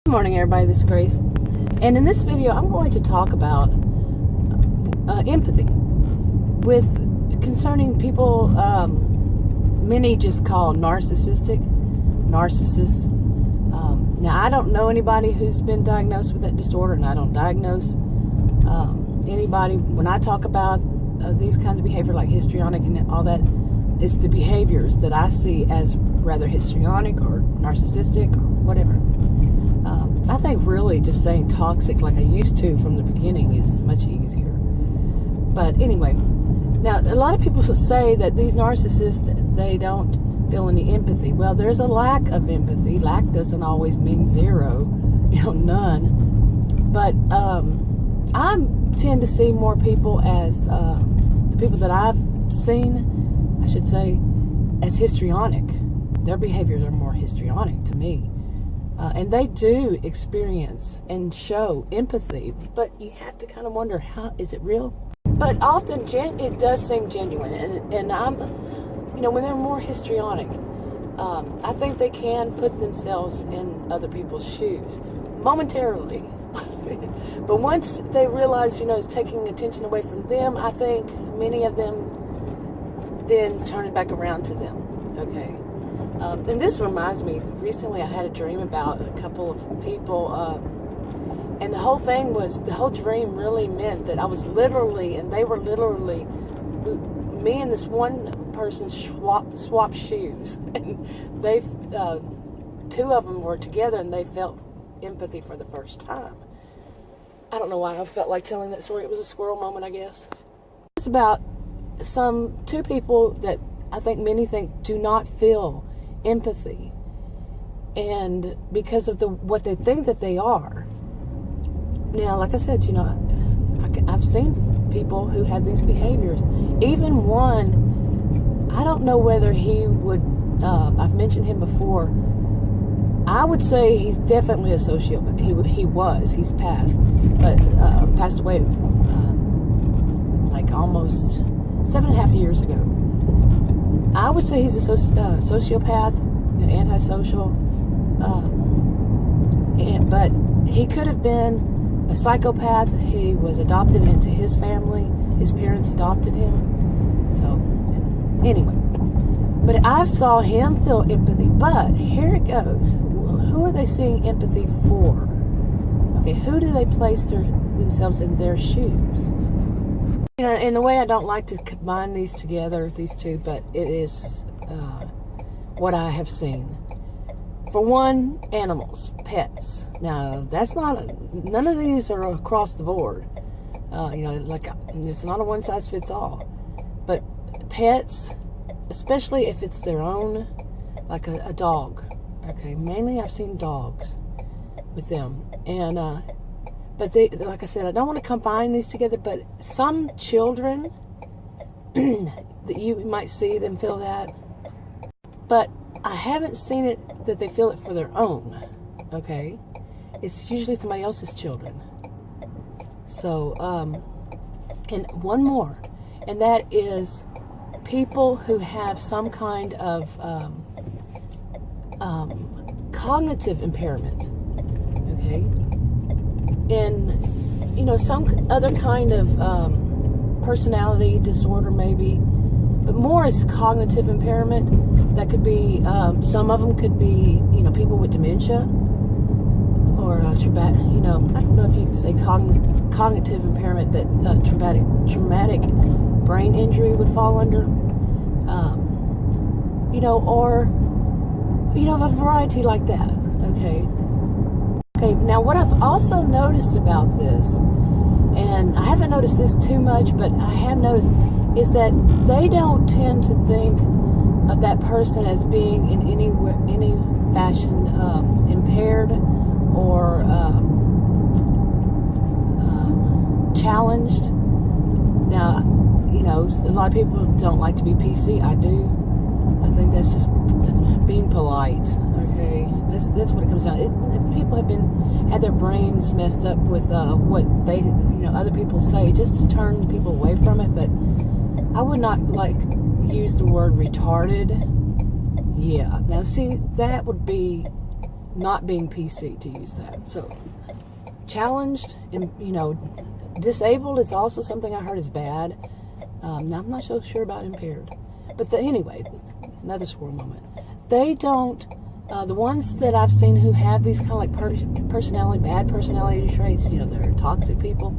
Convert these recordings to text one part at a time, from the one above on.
Good morning, everybody. This is Grace, and in this video I'm going to talk about empathy concerning people many just call narcissistic, narcissist. Now, I don't know anybody who's been diagnosed with that disorder, and I don't diagnose anybody. When I talk about these kinds of behavior like histrionic and all that, it's the behaviors that I see as rather histrionic or narcissistic or whatever. I think really just saying toxic like I used to from the beginning is much easier. But anyway, now a lot of people say that these narcissists, they don't feel any empathy. Well, there's a lack of empathy. Lack doesn't always mean zero, none. But I tend to see more people as, the people that I've seen, I should say, as histrionic. Their behaviors are more histrionic to me. And they do experience and show empathy, but you have to kind of wonder, how is it real? But often it does seem genuine, and I'm, when they're more histrionic, I think they can put themselves in other people's shoes momentarily. But once they realize, it's taking attention away from them, I think many of them then turn it back around to them. Okay. And this reminds me, recently I had a dream about a couple of people, and the whole dream really meant that I was literally, and they were literally, me and this one person swapped shoes. And they, two of them were together, and they felt empathy for the first time. I don't know why I felt like telling that story. It was a squirrel moment, I guess. It's about two people that I think many think do not feel empathy, and because of what they think that they are. Now, like I said, I've seen people who have these behaviors. Even one, I don't know whether he would, I've mentioned him before. I would say he's definitely a sociopath. He's passed away like almost 7.5 years ago. I would say he's a sociopath, antisocial, but he could have been a psychopath. He was adopted into his family. His parents adopted him. So, anyway. But I saw him feel empathy. But here it goes. Who are they seeing empathy for? Okay, who do they place themselves in their shoes? In a way, I don't like to combine these together, these two, but it is what I have seen. For one, animals, pets. Now, none of these are across the board. It's not a one-size-fits-all. But pets, especially if it's their own, like a dog. Okay, mainly I've seen dogs with them. And, but like I said, I don't want to combine these together, but some children, that you might see them feel that, but I haven't seen it that they feel it for their own, okay? It's usually somebody else's children. So, and one more, and that is people who have some kind of cognitive impairment, okay? And, some other kind of personality disorder maybe, but more is cognitive impairment. That could be, some of them could be, people with dementia, or traumatic, I don't know if you can say cognitive impairment that traumatic brain injury would fall under, or, a variety like that, okay? Okay, now what I've also noticed about this, and I haven't noticed this too much, but I have noticed, is that they don't tend to think of that person as being in any fashion impaired or challenged. Now, a lot of people don't like to be PC. I do. I think that's just being polite. Okay, that's what it comes down to. People have had their brains messed up with what they, other people say, just to turn people away from it. But I would not use the word retarded. Yeah. Now, see, that would be not being PC, to use that. So challenged and, disabled is also something I heard is bad. Now I'm not so sure about impaired. But anyway, another squirrel moment. They don't, the ones that I've seen who have these kind of like bad personality traits, they're toxic people,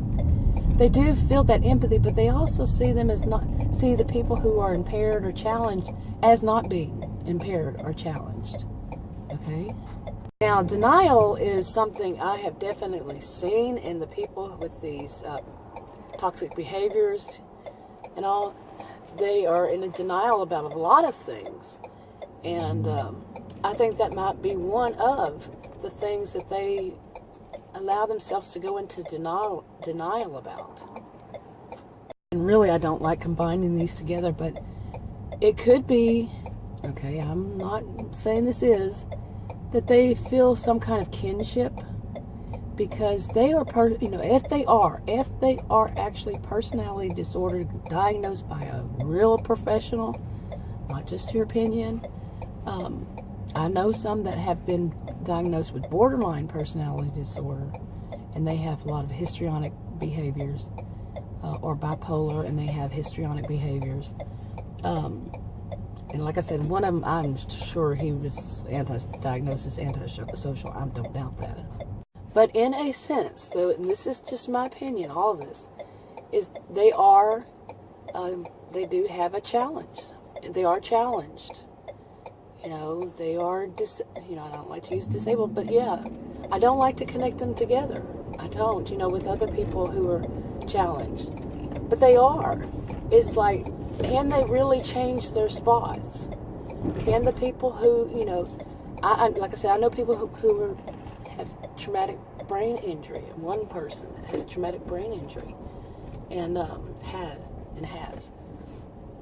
they do feel that empathy, but they also see the people who are impaired or challenged as not being impaired or challenged. Okay? Now, denial is something I have definitely seen in the people with these toxic behaviors and all. They are in a denial about a lot of things. And I think that might be one of the things that they allow themselves to go into denial about. And really, I don't like combining these together, but it could be, okay, I'm not saying this is, that they feel some kind of kinship because they are, if they are actually personality disorder diagnosed by a real professional, not just your opinion. I know some that have been diagnosed with borderline personality disorder, and they have a lot of histrionic behaviors, or bipolar, and they have histrionic behaviors. And like I said, one of them, I'm sure he was anti-diagnosis, antisocial. I don't doubt that. But in a sense, though, and this is just my opinion, all of this, is they do have a challenge. They are challenged. They are, I don't like to use disabled, but yeah, I don't like to connect them together. I don't, with other people who are challenged. But they are. It's like, can they really change their spots? Can the people who, like I said, I know people who have traumatic brain injury. One person that has traumatic brain injury and has.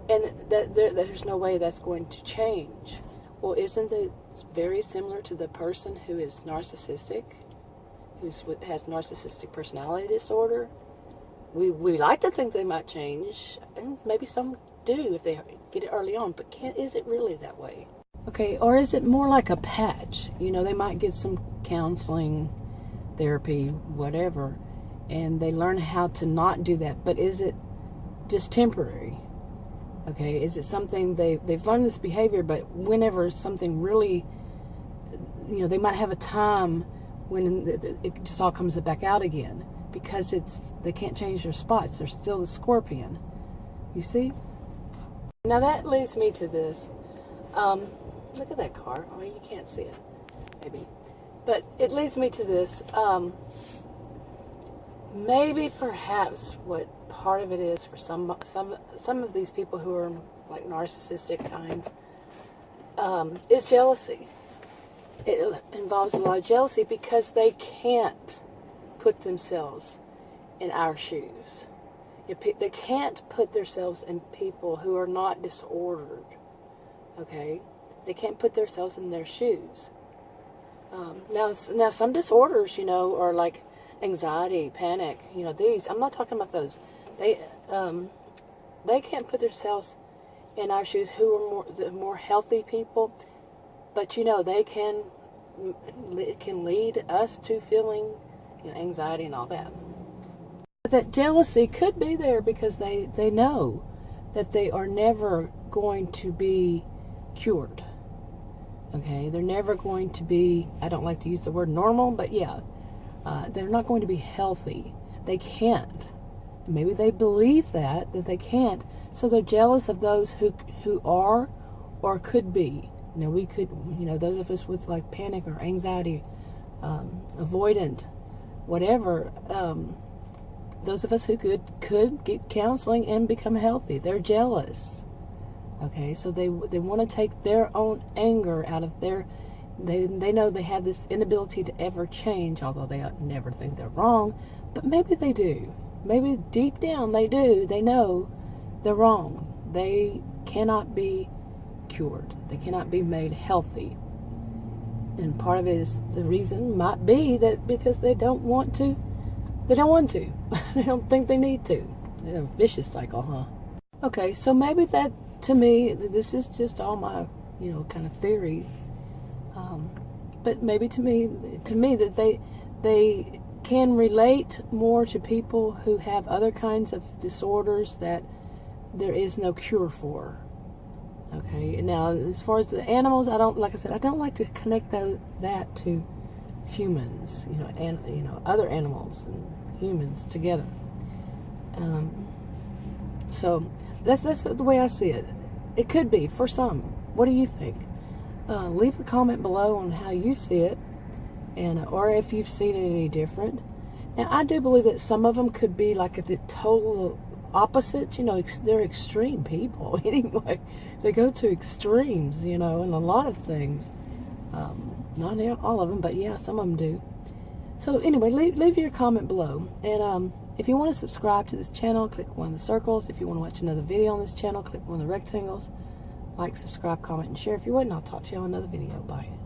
And there's no way that's going to change. Well, isn't it very similar to the person who is narcissistic, has narcissistic personality disorder? We like to think they might change, and maybe some do if they get it early on, but is it really that way? Okay, or is it more like a patch? They might get some counseling, therapy, whatever, and they learn how to not do that, but is it just temporary? Okay, is it something they've learned this behavior, but whenever something really, they might have a time when it just all comes back out again because they can't change their spots. They're still the scorpion. You see? Now that leads me to this. Look at that car. Oh, you can't see it, maybe, but it leads me to this. Maybe perhaps what part of it is for some of these people who are like narcissistic kinds is jealousy. It involves a lot of jealousy because they can't put themselves in our shoes. They can't put themselves in people who are not disordered. Okay, they can't put themselves in their shoes. Now some disorders, are like anxiety, panic, these, I'm not talking about those. They can't put themselves in our shoes, who are the more healthy people, but they can lead us to feeling anxiety and all that. But that jealousy could be there because they know that they are never going to be cured. Okay, they're never going to be, I don't like to use the word normal, but yeah, they're not going to be healthy. They can't. Maybe they believe that they can't. So they're jealous of those who are or could be. We could, those of us with like panic or anxiety, avoidant, whatever, those of us who could get counseling and become healthy. They're jealous. Okay, so they want to take their own anger out of they know they have this inability to ever change, although they never think they're wrong, but maybe they do. Maybe deep down they do. They know they're wrong. They cannot be cured. They cannot be made healthy. And part of it is, the reason might be that because they don't want to. They don't want to. They don't think they need to. It's a vicious cycle, huh? Okay, so maybe that, to me, this is just all my, kind of theory. but maybe to me that they can relate more to people who have other kinds of disorders that there is no cure for. Okay, now as far as the animals, I don't like to connect that to humans, and other animals and humans together. So that's the way I see it. It could be for some. What do you think? Leave a comment below on how you see it, and or if you've seen it any different. Now, I do believe that some of them could be like at the total opposite. They're extreme people. Anyway, they go to extremes, in a lot of things. Not all of them, but yeah, some of them do. So anyway, leave your comment below, and if you want to subscribe to this channel, click one of the circles. If you want to watch another video on this channel, click one of the rectangles. Like, subscribe, comment, and share if you would, and I'll talk to you on another video. Bye.